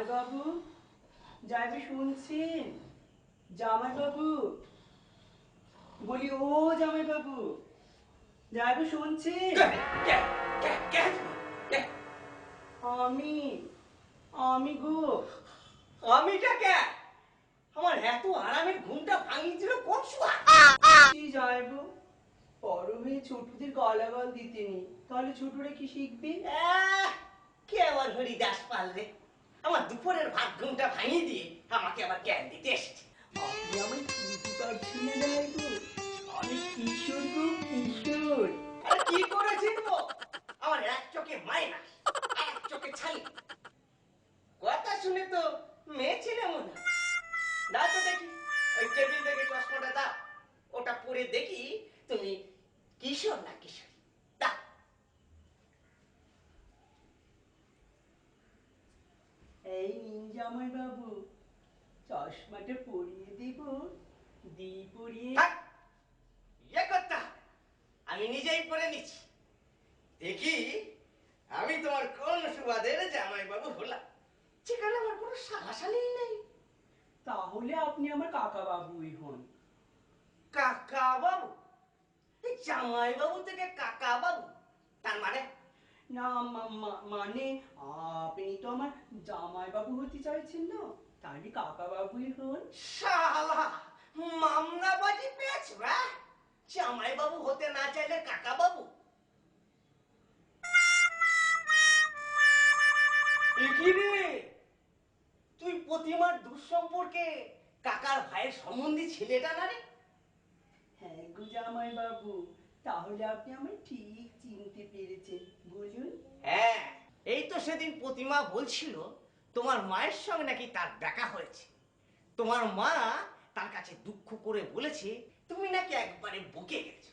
জামাই বাবু, যাইবে শুনছেন? জামাই বাবু, বলি ও জামাই বাবু, যাইবে শুনছেন? আমি আমি গো। আমিটা কে? আমার এত আরামের ঘুমটা ভাঙিয়ে দিল কোন সময়? কি যাইবো, বড় হয়ে ছোটদের গালাগাল দিতে নেই, তাহলে ছোটরা কি শিখবে? কে আবার হরিদাস পারলে আমার দুপুরের ভাত ঘুমটা ভাঙিয়ে দিয়ে আমাকে আবার জ্ঞান দিতে এসেছে। আপনি আমার চিনতে পারছেন না যাইবো? আমি কিশোর গো, কিশোর। আরে কি করে চিনবো? আমার এক চোখে মাইনাস, এক চোখে ছানি। কথা শুনে তো মেয়ে ছেলে মনে হয়। দাও তো দেখি, ওই টেবিল থেকে চশমাটা দাও, ওটা পরে দেখি তুমি কিশোর না কিশোরী। দাও। এই নিন জামাই বাবু, চশমাটা পরিয়ে দিব, দি পরিয়ে। থাক, ইয়ে করতে হবে। আমি নিজেই পরে নিচ্ছি, দেখি আমি তোমার কোন সুবাদের জামাই বাবু হলাম। যেখানে আমার কোনো সালাসালিই নেই। তাহলে আপনি আমার কাকা বাবুই হন। কাকা বাবু? এই জামাই বাবু থেকে কাকা বাবু, তার মানে? না মানে আপনি তো আমার জামাই বাবু হতে চাইছেন না, তাহলে কাকা বাবুই হন। শালা মামলাবাজি পেয়েছো? জামাই বাবু হতে না চাইলে কাকা বাবু? কি রে, তুই প্রতিমার দুঃসম্পর্কে কাকার ভাইয়ের সম্বন্ধী ছেলেটা না রে? হ্যাঁ গো জামাই বাবু, তাহলে আপনি আমায় ঠিক চিনতে পেরেছেন, বলুন। হ্যাঁ, এই তো সেদিন প্রতিমা বলছিল তোমার মায়ের সঙ্গে নাকি তার দেখা হয়েছে। তোমার মা তার কাছে দুঃখ করে বলেছে তুমি নাকি একবারে বকে গেছো।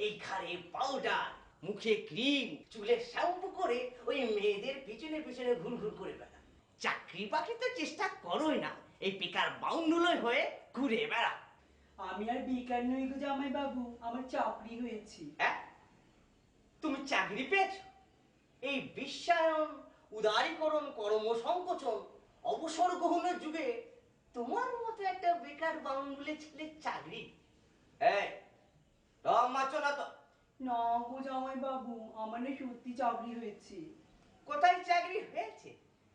এই ঘাড়ে পাউডার, মুখে ক্রিম, চুলে শ্যাম্পু করে ওই মেয়েদের পিছনে পিছনে ঘুরঘুর করে বেড়া। চাকরি বাকরি তো চেষ্টা করোই না, এই বেকার বাউন্ডুলই হয়ে ঘুরে বেড়া। আমি আর বেকার নই গো জামাই বাবু, আমার চাকরি হয়েছে। হ্যাঁ, তুমি চাকরি পেয়েছো? এই বিশ্বায়ন, উদারীকরণ, কর্মসংকোচন, অবসর গ্রহণের যুগে তোমার মতো একটা বেকার বাউন্ডুলে ছেলে চাকরি? এই রম মারছো না তো? না গো জামাই বাবু, আমার না সত্যি চাকরি হয়েছে। কোথায় চাকরি হয়েছে?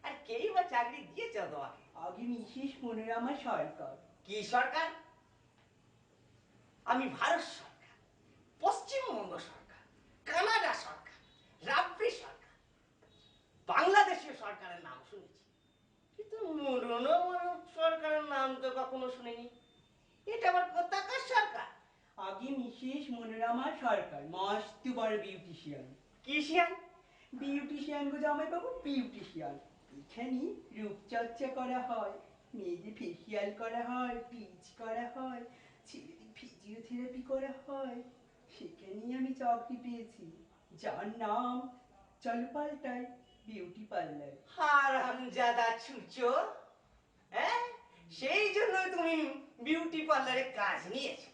আর কেই বা চাকরি দিয়েছে তোমাকে? আগে মিসেস মনোরমা সরকার। কি সরকার? আমি ভারত সরকার, পশ্চিমবঙ্গ সরকার, কানাডা সরকার, রাব্বি সরকার, বাংলাদেশের সরকারের নাম শুনেছি, কিন্তু মনোরমা সরকারের নাম তো কখনো শুনিনি। এটা আবার কোথাকার সরকার? আগে মিসেস মনোরমা সরকার মস্ত বড় বিউটিশিয়ান। কিসিয়ান? বিউটিশিয়ান গো জামাই বাবু, বিউটিশিয়ান। এখানে রূপচর্চা করা হয়, মেয়েদের ফেসিয়াল করা হয়, ব্লিচ করা হয়, ছেলেদের ফিজিওথেরাপি করা হয়। সেখানেই আমি চাকরি পেয়েছি, যার নাম চল পাল্টাই বিউটি পার্লার। হারামজাদা ছুঁচো, হ্যাঁ? সেই জন্য তুমি বিউটি পার্লারে কাজ নিয়েছো,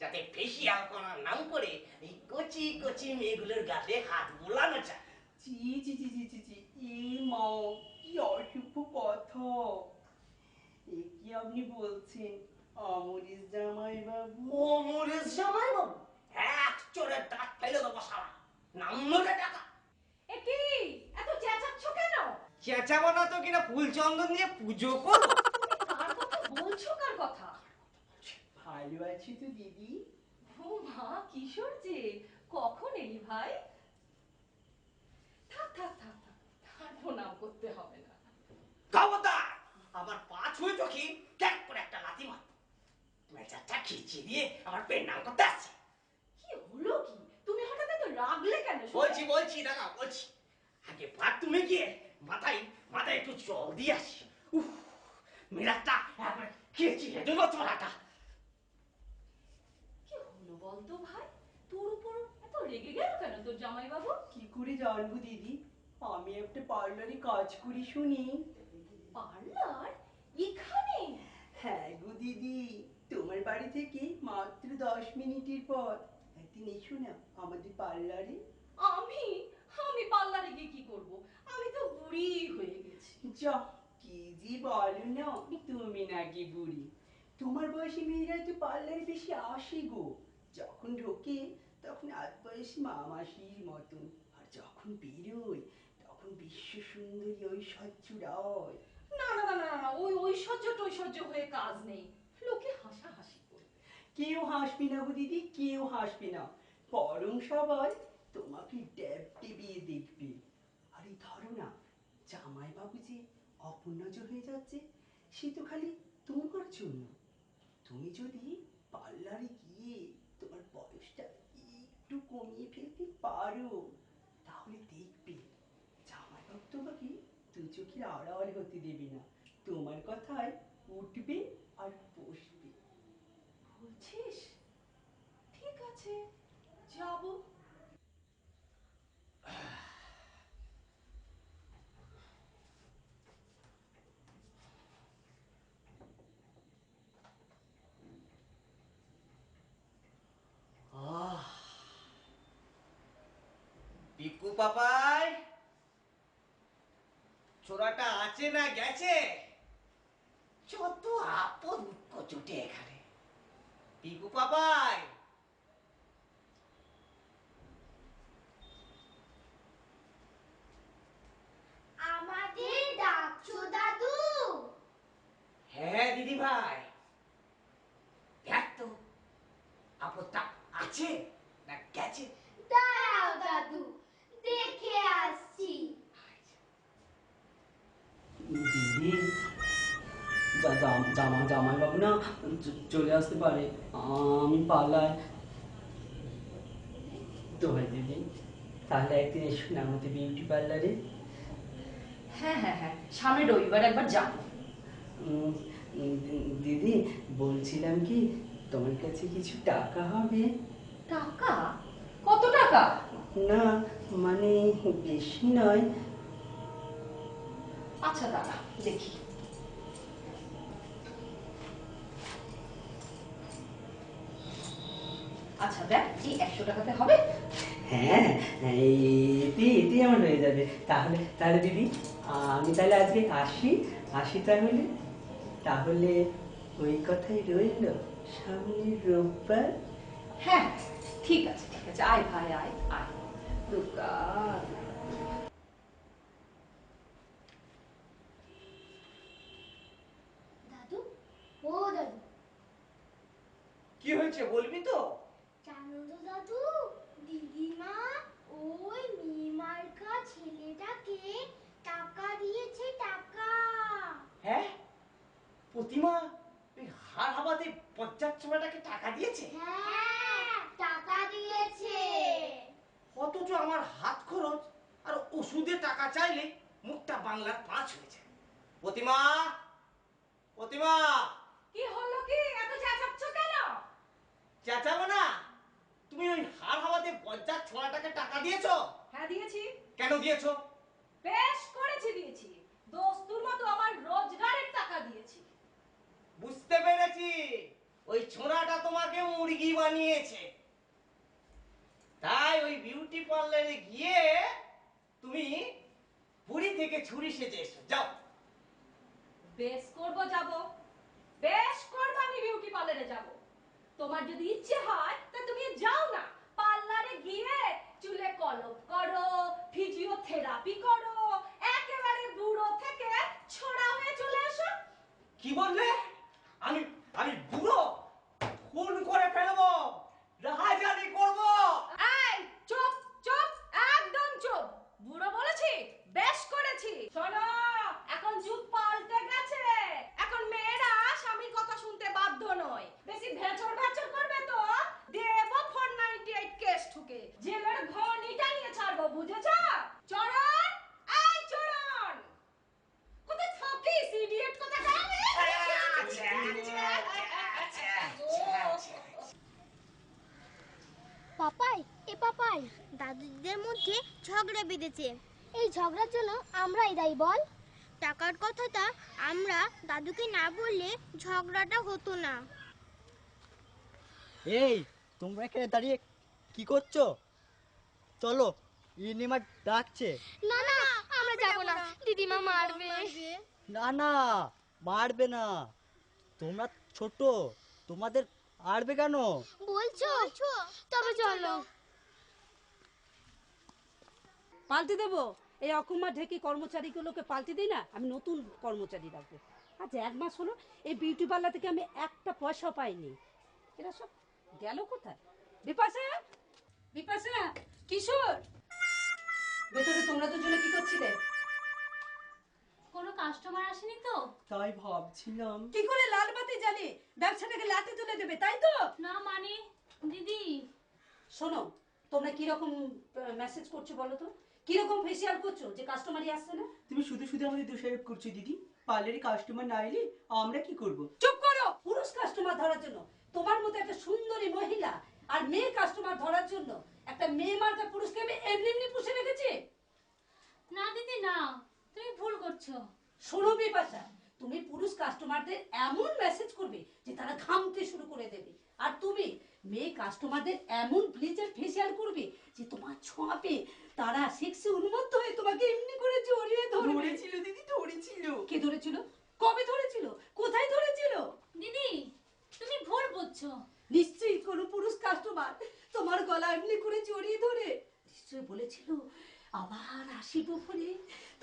যাতে ফেসিয়াল করার নাম করে এই কচি কচি মেয়েগুলোর গালে হাত বোলানো যায়। চি চি চি চি চি চি, এই মা, কি অশুভ কথা! এ কি আপনি বলছেন অমরিস জামাই বাবু? ও মরেশ জামাই বাবু, এক চোরের দাঁত ফেলে দেবো সারা। নাম ধরে টাকা। এ কি এত চেঁচাচ্ছ কেন? চেঁচাবো না তো কিনা ফুল চন্দন দিয়ে পুজো করবো? তুমি কার কথা বলছো, কার কথা? ভালো আছি তো দিদি? ও মা, কিশোর যে, কখন এলি ভাই? থাক থাক থাক থাক, তার প্রণাম করতে হবে না। খবরদার, আমার পা ছুঁয়ে চোখি ক্যাক করে একটা লাথি মার। মেজাজটা খিচিয়ে দিয়ে আমার পেট নাম করতে আসছে। কি হলো কি? তুমি হঠাৎ এত রাগলে কেন? বলছি দাদা, বলছি। আগে বাথরুমে গিয়ে মাথায় মাথায় একটু জল দিয়ে আসি। উফ, মেজাজটা একবার খিচিয়ে দিল চলাটা। কি হলো বলতো ভাই? তোর উপর এত রেগে গেল কেন তোর জামাই বাবু? কি করে জানবো দিদি, আমি একটা পার্লারে কাজ করি শুনি। পার্লার? এখানে? হ্যাঁ গো দিদি, তোমার বাড়ি থেকে মাত্র 10 মিনিটের পথ। একদিন এসো না আমাদের পার্লারে। আমি আমি পার্লারে গিয়ে কি করব? আমি তো বুড়ি হয়ে গেছি। যা, কি কি জি বলো না তুমি নাকি বুড়ি। তোমার বয়সী মেয়েরা তো পার্লারে বেশি আসে গো। যখন ঢোকে তখন আধ বয়স মামাসির মতন, আর যখন বেরোয় তখন বিশ্ব সুন্দরী ঐশ্বর্য রায়। না না না না না, ওই ঐশ্বর্য টৈশ্বর্য হয়ে কাজ নেই, লোকে হাসাহাসি করবে। কেউ হাসবি না গো দিদি, কেউ হাসবি না, বরং সবাই তোমাকে ড্যাব ডেবিয়ে দেখবে। আর এই ধরো না, জামাইবাবু যে অপূর্ণজ হয়ে যাচ্ছে, সে তো খালি তোমার জন্য। তুমি যদি পার্লারে গিয়ে তোমার বয়সটা একটু কমিয়ে ফেলতে পারো, তাহলে দেখবে জামাইবাবু তোমাকে দু চোখের আড়াল হতে দেবে না, তোমার কথায় উঠবে আর বসবে। বলছিস? ঠিক আছে, যাবো। আহ, পিকু পাপাই, ছোড়াটা আছে না গেছে? যত আপদ উৎক জুটে এখানে। পিকু পাপাই, আমাদের ডাকছো দাদু? হ্যাঁ দিদি ভাই, দেখ তো আপদটা আছে না গেছে। দাঁড়াও দাদু, দেখে আসছি। দিদি, জামাইবাবু না চলে আসতে পারে, আমি পালায়। তো ভাই দিদি, তাহলে একদিন এসো না আমাদের বিউটি পার্লারে। হ্যাঁ হ্যাঁ হ্যাঁ, সামনে রবিবার একবার যাবো। দিদি, বলছিলাম কি, তোমার কাছে কিছু টাকা হবে? টাকা? কত টাকা? না মানে বেশি নয়। আচ্ছা দাঁড়া দেখি। আচ্ছা দেখ, এই 100 টাকাতে হবে? হ্যাঁ, এটি আমার হয়ে যাবে। তাহলে তাহলে দিদি, আমি তাহলে আজকে আসি আসি তাহলে। তাহলে ওই কথাই রইল, সামনের রোববার। হ্যাঁ ঠিক আছে ঠিক আছে, আয় ভাই আয় আয়। দুর্গা। দাদু, ও দাদু, কি হয়েছে বলবি তো? জানো তো দাদু, দিদিমা ওই মিমার্কা ছেলেটাকে টাকা দিয়েছে, টাকা। হ্যাঁ, প্রতিমা ওই হাড় হাবাতে পঞ্চাশ সময়টাকে টাকা দিয়েছে। হ্যাঁ, টাকা দিয়েছে। অথচ আমার হাত খরচ আর ওষুধে টাকা চাইলে মুখটা বাংলার 5 হয়ে যায়। প্রতিমা, প্রতিমা, কি হলো কি, এত চেঁচাচ্ছ কেন? চেঁচাবো না। তুমি ওই হাড় হাবাতে 50 ছোঁড়াটাকে টাকা দিয়েছো? হ্যাঁ দিয়েছি। কেন দিয়েছো? বেশ করেছি দিয়েছি, দোস্তুর মতো আমার রোজগারের টাকা দিয়েছি। বুঝতে পেরেছি, ওই ছোঁড়াটা তোমাকে মুরগি বানিয়েছে। তাই ওই বিউটি পার্লারে গিয়ে তুমি বুড়ি থেকে ছুরি সেজে এসো। যাও। বেশ করবো, যাব, বেশ করবো, আমি বিউটি পার্লারে যাব। তোমার যদি ইচ্ছে হয় তা তুমি যাও না, পার্লারে গিয়ে চুলে কলপ করো, ফিজিওথেরাপি করো, একেবারে বুড়ো থেকে ছোড়া হয়ে চলে এসো। কি বললে? আমি আমি বুড়ো? খুন করে ফেলবো, রাহাজানি করব। এই চুপ চুপ, একদম চুপ। বুড়ো বলেছি? বেশ করেছি। শোনো, এখন যুগ পাল্টে গেছে, এখন মেয়েরা স্বামীর কথা শুনতে বাধ্য নয়। বেশি ভেচর ভেচর করবে তো দেব 498 কেস ঠুকে জেলের ঘনিটা নিয়ে ছাড়বো, বুঝেছ? চরণ, এই চরণ, কোথায় থাকিস ইডিয়েট কোথাকার? পাপাই, এ পাপাই, দাদুদের মধ্যে ঝগড়া বেঁধেছে। এই ঝগড়ার জন্য আমরাই দায়ী বল। টাকার কথাটা আমরা দাদুকে না বললে ঝগড়াটা হতো না। এই, তোমরা এখানে দাঁড়িয়ে কি করছো? চলো, ইনিমা ডাকছে। না না, আমরা যাব না, দিদিমা মারবে। না না, মারবে না। তোমরা ছোট, তোমাদের মারবে কেন? বলছো? তবে চলো। পাল্টে দেবো। এই অকুমা ঢেকে কর্মচারীগুলোকে পাল্টে দিই না, আমি নতুন কর্মচারী রাখবো। আজ 1 মাস হলো এই বিউটি পার্লার থেকে আমি একটা পয়সা পাইনি। এরা সব গেল কোথায়? বিপাশা, বিপাশা, কিশোর, ভেতরে তোমরা দুজনে কি করছিলে? কোনো কাস্টমার আসেনি তো? তাই ভাবছিলাম। কি করে লাল বাতি জ্বালিয়ে ব্যবসাটাকে লাটে তুলে দেবে, তাই তো? না মানে দিদি, শোনো, তোমরা কিরকম মেসেজ করছো বলো তো? কিরকম ফেসিয়াল করছো যে কাস্টমারই আসছে না? তুমি শুধু শুধু আমাদের দোষারোপ করছো দিদি। পার্লারে কাস্টমার না এলে আমরা কি করব? চুপ করো। পুরুষ কাস্টমার ধরার জন্য তোমার মতো একটা সুন্দরী মহিলা আর মেয়ে কাস্টমার ধরার জন্য একটা মেয়ে মার্কা পুরুষকে আমি এমনি এমনি পুষে রেখেছি? না দিদি না, তুমি ভুল করছো। শোনো বিপাশা, তুমি পুরুষ কাস্টমারদের এমন মেসেজ করবে যে তারা ঘামতে শুরু করে দেবে, আর তুমি মেয়ে কাস্টমারদের এমন ব্লিচার ফেসিয়াল করবে যে তোমার ছোঁয়া পেয়ে তারা সেক্সে উন্মত্ত হয়ে তোমাকে এমনি করে জড়িয়ে ধরবে। ধরেছিল দিদি, ধরেছিল। কে ধরেছিল? কবে ধরেছিল? কোথায় ধরেছিল? দিদি তুমি ভুল বুঝছো। নিশ্চয়ই কোনো পুরুষ কাস্টমার তোমার গলা এমনি করে জড়িয়ে ধরে নিশ্চয়ই বলেছিল, আবার আসিব ফিরে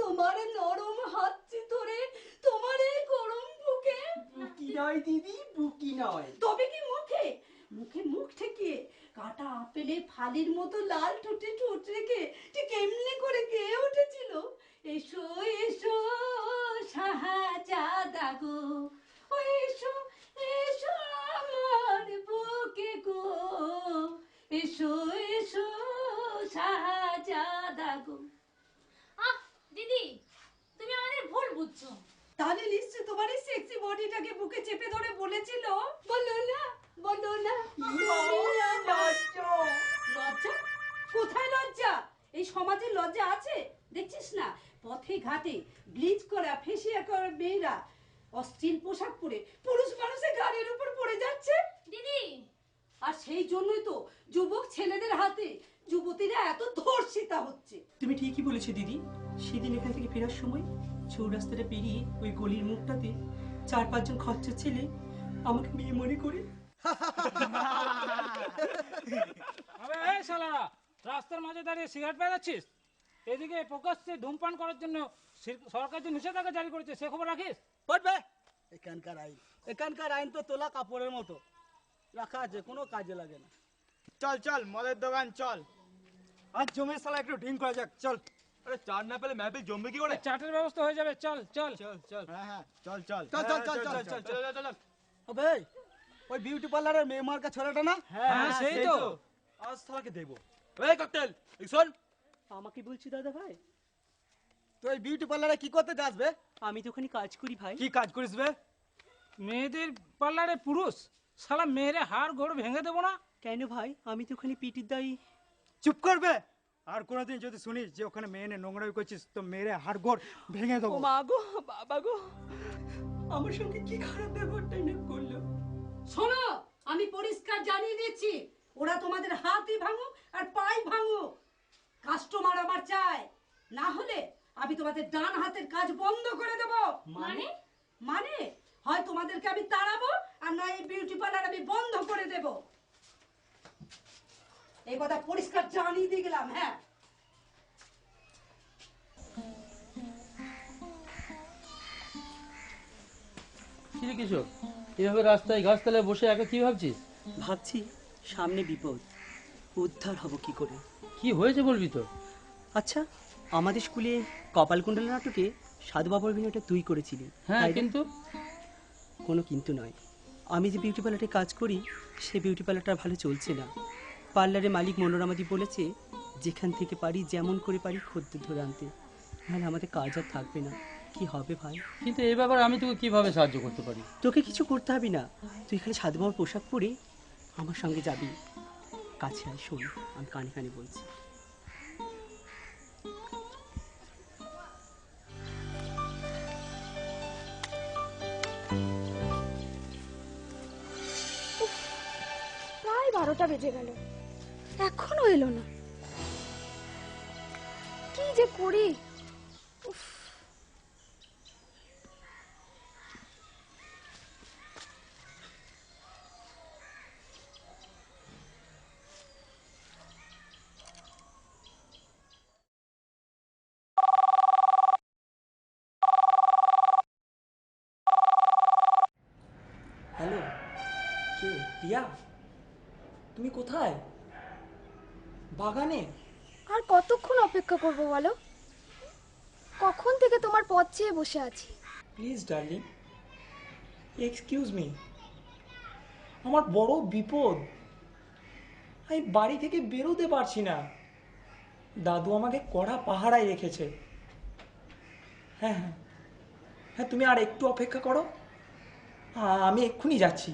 তোমার নরম হাতটি ধরে তোমার এই গরম বুকে। বুকি নয় দিদি, বুকি নয়। তবে কি মুখে? মুখে মুখ ঠেকিয়ে কাটা আপেলে ফালির মতো লাল ঠোঁটে ঠোঁট রেখে ঠিক এমনি করে গেয়ে উঠেছিল, এসো এসো শাহজাদা গো, ও এসো এসো আমার বুকে গো, এসো এসো শাহজাদা গো। আহ দিদি, তুমি আমাদের ভুল বুঝছো। তাহলে নিশ্চয় তোমার এই সেক্সি বডিটাকে বুকে চেপে ধরে বলেছিল, বলো না বলো না। লজ্জা। লজ্জা? কোথায় লজ্জা? এই সমাজে লজ্জা আছে? দেখছিস না পথে ঘাটে ব্লিচ করা ফেসিয়াল করা মেয়েরা অশ্লীল পোশাক পরে পুরুষ মানুষের গাড়ির উপর পড়ে যাচ্ছে। দিদি আর সেই জন্যই তো যুবক ছেলেদের হাতে যুবতীরা এত ধর্ষিতা হচ্ছে। তুমি ঠিকই বলেছো দিদি। সেদিন এখান থেকে ফেরার সময় চৌরাস্তাটা পেরিয়ে ওই গলির মুখটাতে 4-5 জন খচ্চর ছেলে আমাকে মেয়ে মনে করে। আবে এই শালারা, রাস্তার মাঝে দাঁড়িয়ে সিগারেট পেরাচ্ছিস? এদিকে প্রকাশ্যে ধূমপান করার জন্য সরকার যে নিষেধাজ্ঞা জারি করেছে, সে খবর রাখিস? পড়বে এখানকার আইন তো তোলা কাপড়ের মতো, রাখা আছে, কোনো কাজে লাগে না। চল চল মদের দোকান চল, আজ জমির সালা একটু ঢিং করা যাক, চল। আরে চার না পেলে ম্যাপে জমবে কি করে? চাটের ব্যবস্থা হয়ে যাবে, চল চল চল চল, হ্যাঁ হ্যাঁ চল চল চল, চল, চল, চল, চল, চল, চল। আবে ওই বিউটি পার্লারের মেয়ে মার্কা ছেলেটা না? হ্যাঁ সেই তো। আজ শালাকে দেখবো। এই ককটেল, এই শোন। আমাকে বলছি দাদা ভাই? তো এই বিউটি পার্লারে কি করতে যাসবে? আমি তো ওখানে কাজ করি ভাই। কি কাজ করিস বে? মেয়েদের পার্লারে পুরুষ, শালা মেয়েরে হাড় ঘোড় ভেঙে দেবো না? কেন ভাই? আমি তো ওখানে পিটির দায়ী। চুপ করবে। আর কোনোদিন যদি শুনিস যে ওখানে মেয়ে নিয়ে নোংরামি করছিস তো মেরে হাড়গোড় ভেঙে দেবো। ও মা গো, বাবা গো, আমার সঙ্গে কি খারাপ ব্যবহারটাই না করলো। শোনো, আমি পরিষ্কার জানিয়ে দিচ্ছি, ওরা তোমাদের হাতই ভাঙুক আর পাই ভাঙুক, কাস্টমার আমার চাই, না হলে আমি তোমাদের ডান হাতের কাজ বন্ধ করে দেব। মানে? মানে হয় তোমাদেরকে আমি তাড়াবো আর না এই বিউটি পার্লার আমি বন্ধ করে দেব। এই কথা পরিষ্কার জানিয়ে দিয়ে গেলাম। হ্যাঁ, কিরে কিশোর, এভাবে রাস্তায় গাছতলায় বসে একা কি ভাবছিস? ভাবছি সামনে বিপদ, উদ্ধার হব কি করে। কি হয়েছে বলবি তো? আচ্ছা, আমাদের স্কুলে কপালকুণ্ডলা নাটকে সাধুবাবুর অভিনয়টা তুই করেছিলি। হ্যাঁ, তাই না? কিন্তু কোনো কিন্তু নয়। আমি যে বিউটি পার্লারে কাজ করি সে বিউটি পার্লারটা ভালো চলছে না। পার্লারের মালিক মনোরমাদি বলেছে যেখান থেকে পারি যেমন করে পারি খদ্দের ধরে আনতে, নাহলে আমাদের কাজ আর থাকবে না। কি হবে ভাই? কিন্তু এই ব্যাপারে আমি তোকে কিভাবে সাহায্য করতে পারি? তোকে কিছু করতে হবে না, তুই খালি সাধুবাবুর পোশাক পরে আমার সঙ্গে যাবি। কাছে আয়, শোন আমি কানে কানে বলছি। প্রায় 12টা বেজে গেল, এখনো এলো না। কি যে করি। উফ, রিয়া, তুমি কোথায়? বাগানে? আর কতক্ষণ অপেক্ষা করব বলো? কখন থেকে তোমার পথ চেয়ে বসে আছি। প্লিজ ডার্লিং, এক্সকিউজ মি, আমার বড় বিপদ। আমি বাড়ি থেকে বেরোতে পারছি না। দাদু আমাকে কড়া পাহারায় রেখেছে। হ্যাঁ হ্যাঁ হ্যাঁ, তুমি আর একটু অপেক্ষা করো, আমি এক্ষুনি যাচ্ছি।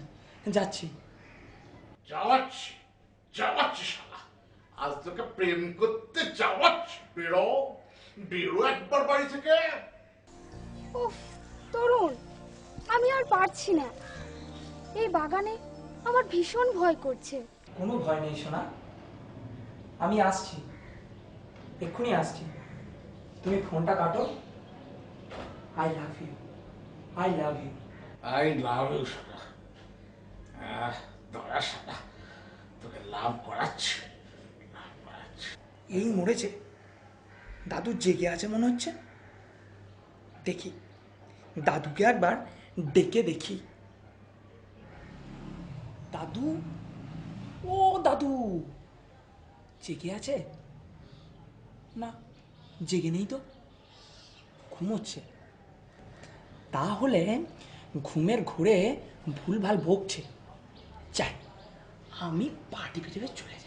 যাওয়াচ্ছি শালা, আজ তোকে প্রেম করতে যাওয়াচ্ছি। বেরো বেরো একবার বাড়ি থেকে। উফ তরুণ, আমি আর পারছি না। এই বাগানে আমার ভীষণ ভয় করছে। কোনো ভয় নেই সোনা, আমি আসছি, এক্ষুনি আসছি। তুমি ফোনটা কাটো। I love you, I love you. I love you শালা। দয়া শালা, তোকে লাভ করাচ্ছি। এই মরেছে, দাদু জেগে আছে মনে হচ্ছে। দেখি, দাদুকে একবার ডেকে দেখি। দাদু, ও দাদু, জেগে আছে? না, জেগে নেই তো, ঘুমোচ্ছে। তাহলে ঘুমের ঘোরে ভুলভাল বকছে। চাই আমি পাটি পেতে চলে